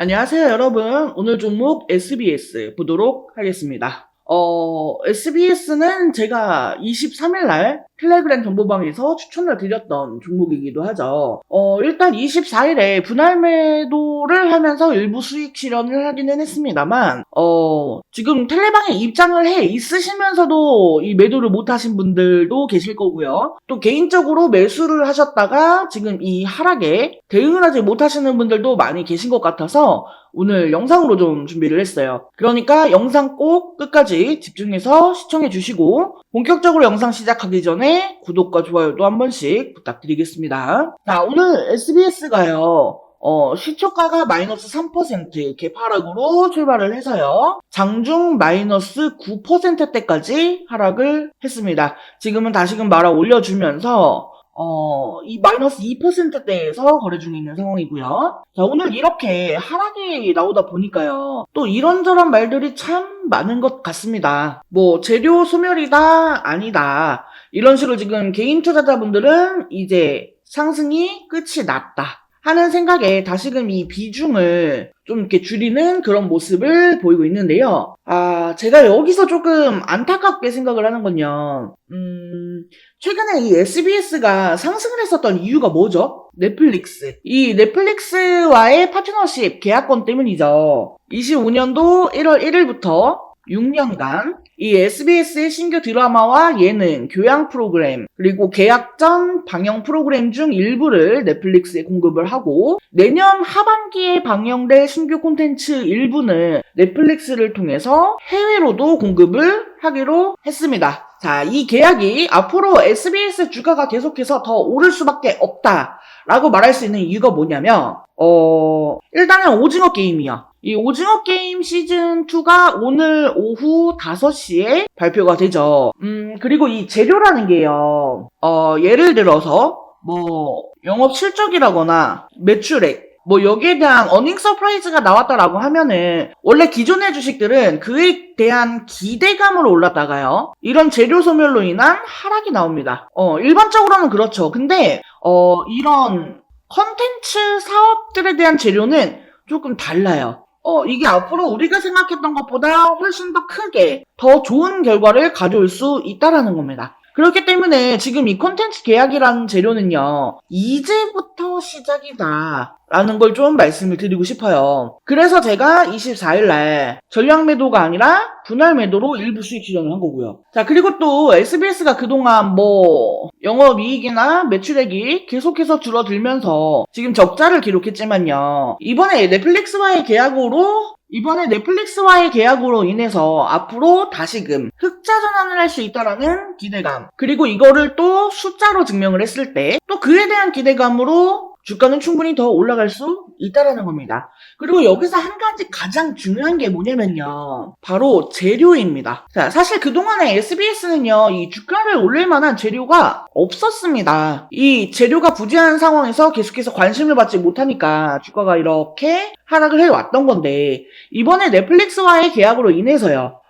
안녕하세요, 여러분. 오늘 종목 SBS 보도록 하겠습니다. SBS는 제가 23일날 텔레그램 정보방에서 추천을 드렸던 종목이기도 하죠. 일단 24일에 분할 매도를 하면서 일부 수익 실현을 하기는 했습니다만, 지금 텔레방에 입장을 해 있으시면서도 이 매도를 못 하신 분들도 계실 거고요. 또 개인적으로 매수를 하셨다가 지금 이 하락에 대응을 하지 못하시는 분들도 많이 계신 것 같아서 오늘 영상으로 좀 준비를 했어요. 그러니까 영상 꼭 끝까지 집중해서 시청해 주시고 본격적으로 영상 시작하기 전에 구독과 좋아요도 한 번씩 부탁드리겠습니다. 자, 오늘 SBS가요. 시초가가 마이너스 3% 개파락으로 출발을 해서요. 장중 마이너스 9%대까지 하락을 했습니다. 지금은 다시금 말아 올려주면서 이 마이너스 2%대에서 거래 중에 있는 상황이고요. 자, 오늘 이렇게 하락이 나오다 보니까요. 또 이런저런 말들이 참 많은 것 같습니다. 뭐 재료 소멸이다, 아니다. 이런 식으로 지금 개인 투자자분들은 이제 상승이 끝이 났다 하는 생각에 다시금 이 비중을 좀 이렇게 줄이는 그런 모습을 보이고 있는데요. 제가 여기서 조금 안타깝게 생각을 하는 건요. 최근에 이 SBS가 상승을 했었던 이유가 뭐죠? 넷플릭스. 이 넷플릭스와의 파트너십 계약권 때문이죠. 25년도 1월 1일부터 6년간 이 SBS의 신규 드라마와 예능, 교양 프로그램, 그리고 계약 전 방영 프로그램 중 일부를 넷플릭스에 공급을 하고 내년 하반기에 방영될 신규 콘텐츠 일부는 넷플릭스를 통해서 해외로도 공급을 하기로 했습니다. 자, 이 계약이 앞으로 SBS 주가가 계속해서 더 오를 수밖에 없다라고 말할 수 있는 이유가 뭐냐면 일단은 오징어 게임이야. 이 오징어 게임 시즌2가 오늘 오후 5시에 발표가 되죠. 그리고 이 재료라는 게요. 예를 들어서 뭐 영업 실적이라거나 매출액 뭐 여기에 대한 어닝 서프라이즈가 나왔다라고 하면은 원래 기존의 주식들은 그에 대한 기대감으로 올랐다가요. 이런 재료 소멸로 인한 하락이 나옵니다. 일반적으로는 그렇죠. 근데 이런 컨텐츠 사업들에 대한 재료는 조금 달라요. 이게 앞으로 우리가 생각했던 것보다 훨씬 더 크게 더 좋은 결과를 가져올 수 있다라는 겁니다. 그렇기 때문에 지금 이 콘텐츠 계약이라는 재료는요, 이제부터 시작이다 라는 걸 좀 말씀을 드리고 싶어요. 그래서 제가 24일날 전량 매도가 아니라 분할 매도로 일부 수익 실현을 한 거고요. 자, 그리고 또 SBS가 그동안 뭐 영업이익이나 매출액이 계속해서 줄어들면서 지금 적자를 기록했지만요. 이번에 넷플릭스와의 계약으로 인해서 앞으로 다시금 흑자 전환을 할 수 있다라는 기대감, 그리고 이거를 또 숫자로 증명을 했을 때 또 그에 대한 기대감으로 주가는 충분히 더 올라갈 수 있다라는 겁니다. 그리고 여기서 한 가지 가장 중요한 게 뭐냐면요. 바로 재료입니다. 자, 사실 그동안에 SBS는요, 이 주가를 올릴 만한 재료가 없었습니다. 이 재료가 부재한 상황에서 계속해서 관심을 받지 못하니까 주가가 이렇게 하락을 해왔던 건데, 이번에 넷플릭스와의 계약으로 인해서요.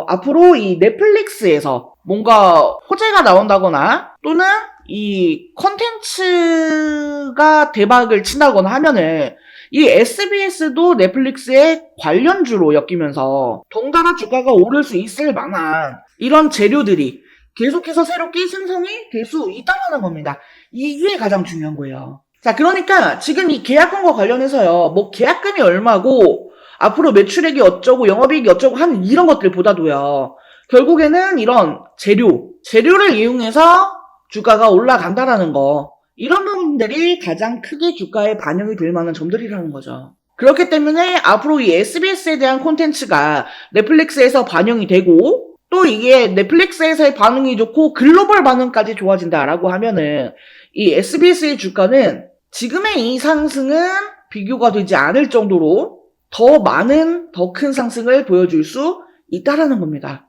앞으로 이 넷플릭스에서 뭔가 호재가 나온다거나 또는 이 컨텐츠가 대박을 친다거나 하면은 이 SBS도 넷플릭스의 관련주로 엮이면서 덩달아 주가가 오를 수 있을 만한 이런 재료들이 계속해서 새롭게 생성이 될 수 있다는 겁니다. 이게 가장 중요한 거예요. 자, 그러니까 지금 이 계약금과 관련해서요, 뭐 계약금이 얼마고 앞으로 매출액이 어쩌고 영업이익이 어쩌고 하는 이런 것들보다도요, 결국에는 이런 재료를 이용해서 주가가 올라간다라는 거, 이런 부분들이 가장 크게 주가에 반영이 될 만한 점들이라는 거죠. 그렇기 때문에 앞으로 이 SBS에 대한 콘텐츠가 넷플릭스에서 반영이 되고 또 이게 넷플릭스에서의 반응이 좋고 글로벌 반응까지 좋아진다라고 하면은 이 SBS의 주가는 지금의 이 상승은 비교가 되지 않을 정도로 더 많은, 더 큰 상승을 보여줄 수 있다라는 겁니다.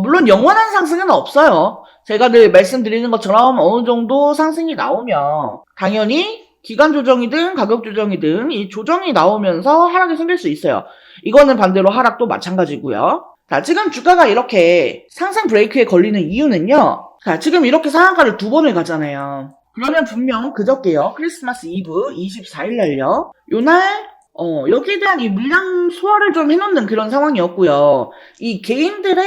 물론 영원한 상승은 없어요. 제가 늘 말씀드리는 것처럼 어느 정도 상승이 나오면 당연히 기간 조정이든 가격 조정이든 이 조정이 나오면서 하락이 생길 수 있어요. 이거는 반대로 하락도 마찬가지고요. 자, 지금 주가가 이렇게 상승 브레이크에 걸리는 이유는요. 자, 지금 이렇게 상한가를 2번을 가잖아요. 그러면 분명 그저께요. 크리스마스 이브 24일날요. 요날 여기에 대한 이 물량 소화를 좀 해놓는 그런 상황이었고요. 이 개인들의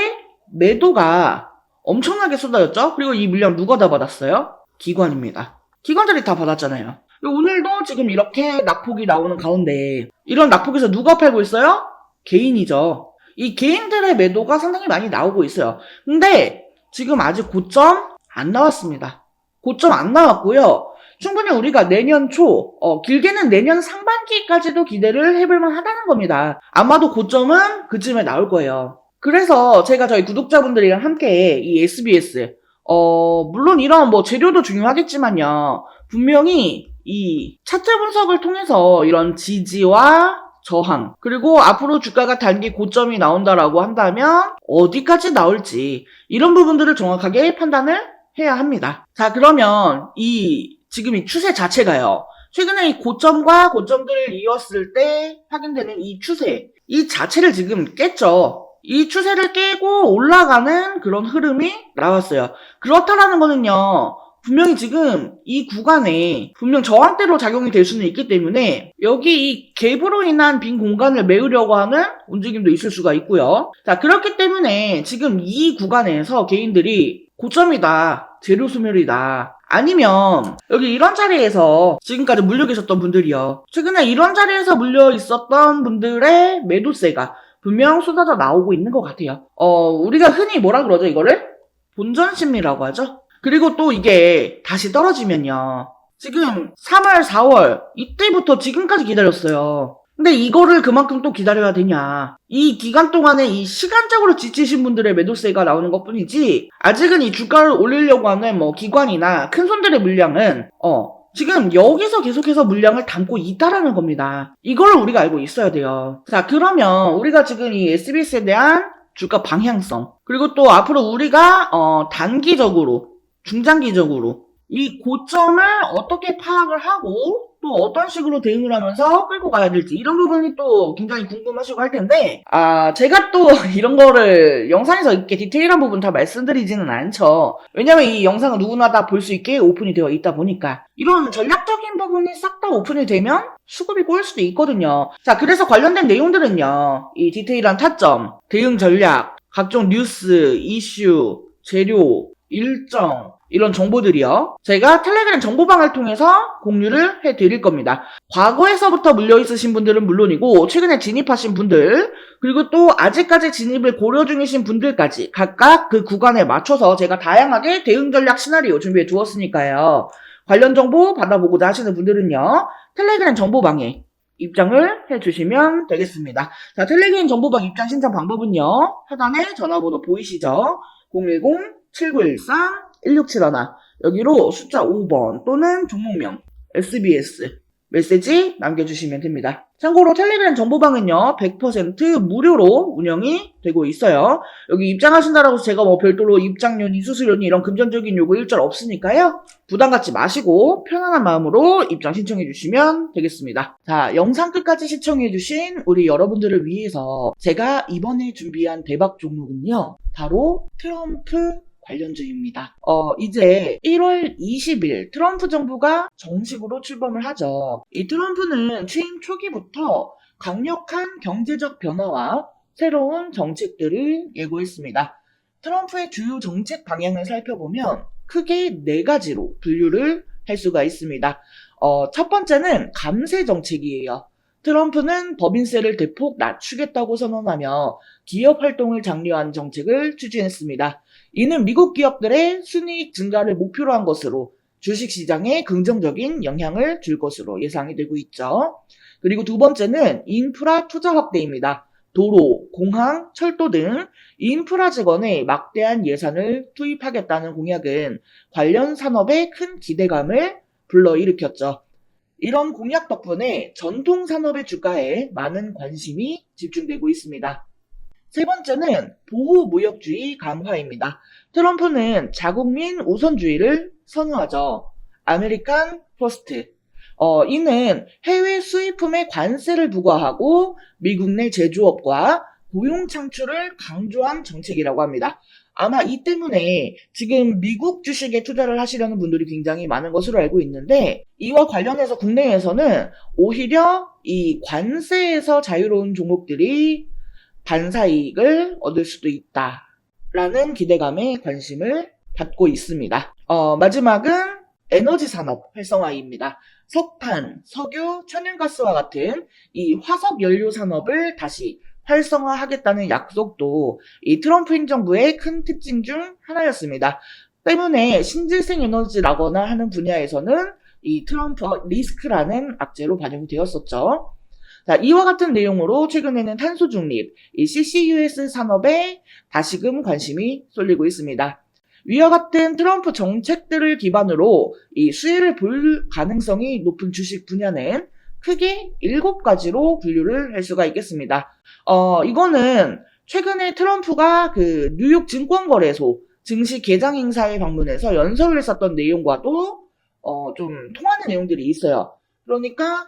매도가 엄청나게 쏟아졌죠? 그리고 이 물량 누가 다 받았어요? 기관입니다. 기관들이 다 받았잖아요. 오늘도 지금 이렇게 낙폭이 나오는 가운데 이런 낙폭에서 누가 팔고 있어요? 개인이죠. 이 개인들의 매도가 상당히 많이 나오고 있어요. 근데 지금 아직 고점 안 나왔습니다. 고점 안 나왔고요. 충분히 우리가 내년 초, 길게는 내년 상반기까지도 기대를 해볼 만하다는 겁니다. 아마도 고점은 그쯤에 나올 거예요. 그래서 제가 저희 구독자분들이랑 함께 이 SBS, 물론 이런 뭐 재료도 중요하겠지만요. 분명히 이 차트 분석을 통해서 이런 지지와 저항, 그리고 앞으로 주가가 단기 고점이 나온다라고 한다면 어디까지 나올지 이런 부분들을 정확하게 판단을 해야 합니다. 자, 그러면 지금 이 추세 자체가요. 최근에 이 고점과 고점들을 이었을 때 확인되는 이 추세, 이 자체를 지금 깼죠. 이 추세를 깨고 올라가는 그런 흐름이 나왔어요. 그렇다라는 거는요. 분명히 지금 이 구간에 분명 저항대로 작용이 될 수는 있기 때문에 여기 이 갭으로 인한 빈 공간을 메우려고 하는 움직임도 있을 수가 있고요. 자, 그렇기 때문에 지금 이 구간에서 개인들이 고점이다, 재료 소멸이다, 아니면 여기 이런 자리에서 지금까지 물려 계셨던 분들이요. 최근에 이런 자리에서 물려 있었던 분들의 매도세가 분명 쏟아져 나오고 있는 것 같아요. 우리가 흔히 뭐라 그러죠, 이거를? 본전 심리라고 하죠. 그리고 또 이게 다시 떨어지면요. 지금 3월, 4월 이때부터 지금까지 기다렸어요. 근데 이거를 그만큼 또 기다려야 되냐. 이 기간 동안에 이 시간적으로 지치신 분들의 매도세가 나오는 것 뿐이지, 아직은 이 주가를 올리려고 하는 뭐 기관이나 큰 손들의 물량은, 지금 여기서 계속해서 물량을 담고 있다라는 겁니다. 이걸 우리가 알고 있어야 돼요. 자, 그러면 우리가 지금 이 SBS에 대한 주가 방향성, 그리고 또 앞으로 우리가, 단기적으로, 중장기적으로 이 고점을 어떻게 파악을 하고 또 어떤 식으로 대응을 하면서 끌고 가야 될지 이런 부분이 또 굉장히 궁금하시고 할 텐데, 제가 또 이런 거를 영상에서 이렇게 디테일한 부분 다 말씀드리지는 않죠. 왜냐면 이 영상은 누구나 다 볼 수 있게 오픈이 되어 있다 보니까 이런 전략적인 부분이 싹 다 오픈이 되면 수급이 꼬일 수도 있거든요. 자, 그래서 관련된 내용들은요, 이 디테일한 타점, 대응 전략, 각종 뉴스, 이슈, 재료, 일정, 이런 정보들이요. 제가 텔레그램 정보방을 통해서 공유를 해드릴 겁니다. 과거에서부터 물려있으신 분들은 물론이고 최근에 진입하신 분들, 그리고 또 아직까지 진입을 고려 중이신 분들까지 각각 그 구간에 맞춰서 제가 다양하게 대응 전략 시나리오 준비해 두었으니까요. 관련 정보 받아보고자 하시는 분들은요. 텔레그램 정보방에 입장을 해주시면 되겠습니다. 자, 텔레그램 정보방 입장 신청 방법은요. 하단에 전화번호 보이시죠? 010-7913-1671 여기로 숫자 5번 또는 종목명 SBS 메시지 남겨주시면 됩니다. 참고로 텔레그램 정보방은요 100% 무료로 운영이 되고 있어요. 여기 입장하신다라고 해서 제가 뭐 별도로 입장료니 수수료니 이런 금전적인 요구 일절 없으니까요. 부담 갖지 마시고 편안한 마음으로 입장 신청해 주시면 되겠습니다. 자, 영상 끝까지 시청해 주신 우리 여러분들을 위해서 제가 이번에 준비한 대박 종목은요 바로 트럼프 관련주입니다. 이제 1월 20일 트럼프 정부가 정식으로 출범을 하죠. 이 트럼프는 취임 초기부터 강력한 경제적 변화와 새로운 정책들을 예고했습니다. 트럼프의 주요 정책 방향을 살펴보면 크게 4가지로 분류를 할 수가 있습니다. 첫 번째는 감세 정책이에요. 트럼프는 법인세를 대폭 낮추겠다고 선언하며 기업 활동을 장려한 정책을 추진했습니다. 이는 미국 기업들의 순이익 증가를 목표로 한 것으로 주식시장에 긍정적인 영향을 줄 것으로 예상이 되고 있죠. 그리고 두 번째는 인프라 투자 확대입니다. 도로, 공항, 철도 등 인프라 재건에 막대한 예산을 투입하겠다는 공약은 관련 산업에 큰 기대감을 불러일으켰죠. 이런 공약 덕분에 전통 산업의 주가에 많은 관심이 집중되고 있습니다. 세 번째는 보호무역주의 강화입니다. 트럼프는 자국민 우선주의를 선호하죠. 아메리칸 퍼스트. 이는 해외 수입품에 관세를 부과하고 미국 내 제조업과 고용 창출을 강조한 정책이라고 합니다. 아마 이 때문에 지금 미국 주식에 투자를 하시려는 분들이 굉장히 많은 것으로 알고 있는데, 이와 관련해서 국내에서는 오히려 이 관세에서 자유로운 종목들이 반사이익을 얻을 수도 있다라는 기대감에 관심을 받고 있습니다. 마지막은 에너지 산업 활성화입니다. 석탄, 석유, 천연가스와 같은 이 화석 연료 산업을 다시 활성화하겠다는 약속도 이 트럼프 행정부의 큰 특징 중 하나였습니다. 때문에 신재생 에너지라거나 하는 분야에서는 이 트럼프 리스크라는 악재로 반영되었었죠. 자, 이와 같은 내용으로 최근에는 탄소 중립, 이 CCUS 산업에 다시금 관심이 쏠리고 있습니다. 위와 같은 트럼프 정책들을 기반으로 이 수혜를 볼 가능성이 높은 주식 분야는 크게 7가지로 분류를 할 수가 있겠습니다. 이거는 최근에 트럼프가 그 뉴욕 증권거래소 증시 개장 행사에 방문해서 연설을 했었던 내용과도 좀 통하는 내용들이 있어요. 그러니까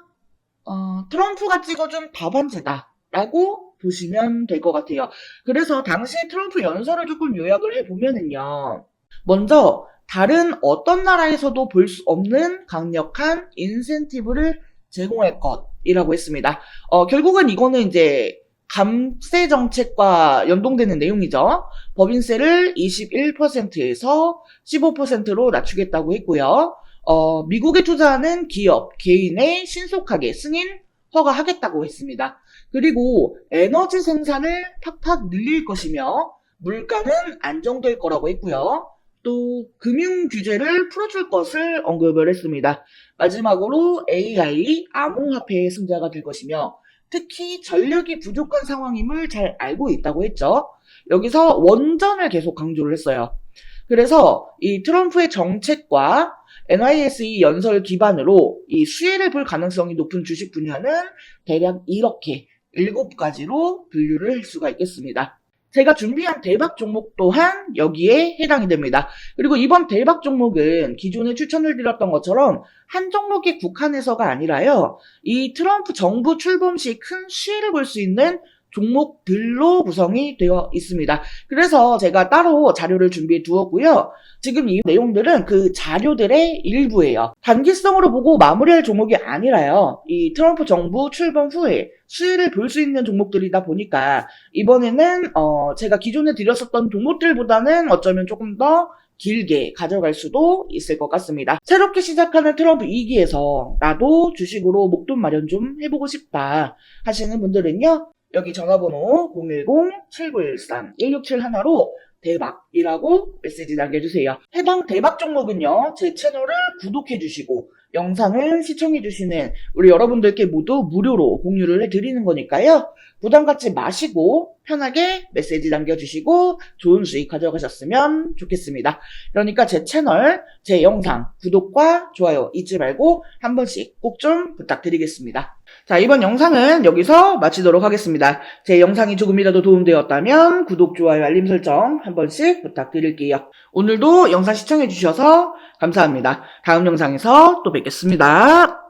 트럼프가 찍어준 답안제다라고 보시면 될 것 같아요. 그래서 당시 트럼프 연설을 조금 요약을 해보면은요. 먼저 다른 어떤 나라에서도 볼 수 없는 강력한 인센티브를 제공할 것이라고 했습니다. 결국은 이거는 이제 감세 정책과 연동되는 내용이죠. 법인세를 21%에서 15%로 낮추겠다고 했고요. 미국에 투자하는 기업, 개인에 신속하게 승인 허가하겠다고 했습니다. 그리고 에너지 생산을 팍팍 늘릴 것이며 물가는 안정될 거라고 했고요. 또 금융 규제를 풀어줄 것을 언급을 했습니다. 마지막으로 AI, 암호화폐의 승자가 될 것이며 특히 전력이 부족한 상황임을 잘 알고 있다고 했죠. 여기서 원전을 계속 강조를 했어요. 그래서 이 트럼프의 정책과 NISE 연설 기반으로 이 수혜를 볼 가능성이 높은 주식 분야는 대략 이렇게 7가지로 분류를 할 수가 있겠습니다. 제가 준비한 대박 종목 또한 여기에 해당이 됩니다. 그리고 이번 대박 종목은 기존에 추천을 드렸던 것처럼 한 종목에 국한해서가 아니라요. 이 트럼프 정부 출범 시 큰 수혜를 볼 수 있는 종목들로 구성이 되어 있습니다. 그래서 제가 따로 자료를 준비해 두었고요. 지금 이 내용들은 그 자료들의 일부예요. 단기성으로 보고 마무리할 종목이 아니라요. 이 트럼프 정부 출범 후에 수혜를 볼 수 있는 종목들이다 보니까 이번에는 제가 기존에 드렸었던 종목들보다는 어쩌면 조금 더 길게 가져갈 수도 있을 것 같습니다. 새롭게 시작하는 트럼프 2기에서 나도 주식으로 목돈 마련 좀 해보고 싶다 하시는 분들은요. 여기 전화번호 010-7913-1671로 대박이라고 메시지 남겨주세요. 해당 대박 종목은요. 제 채널을 구독해주시고 영상을 시청해주시는 우리 여러분들께 모두 무료로 공유를 해드리는 거니까요. 부담 갖지 마시고 편하게 메시지 남겨주시고 좋은 수익 가져가셨으면 좋겠습니다. 그러니까 제 채널, 제 영상 구독과 좋아요 잊지 말고 한 번씩 꼭 좀 부탁드리겠습니다. 자, 이번 영상은 여기서 마치도록 하겠습니다. 제 영상이 조금이라도 도움되었다면 구독, 좋아요, 알림 설정 한 번씩 부탁드릴게요. 오늘도 영상 시청해주셔서 감사합니다. 다음 영상에서 또 뵙겠습니다.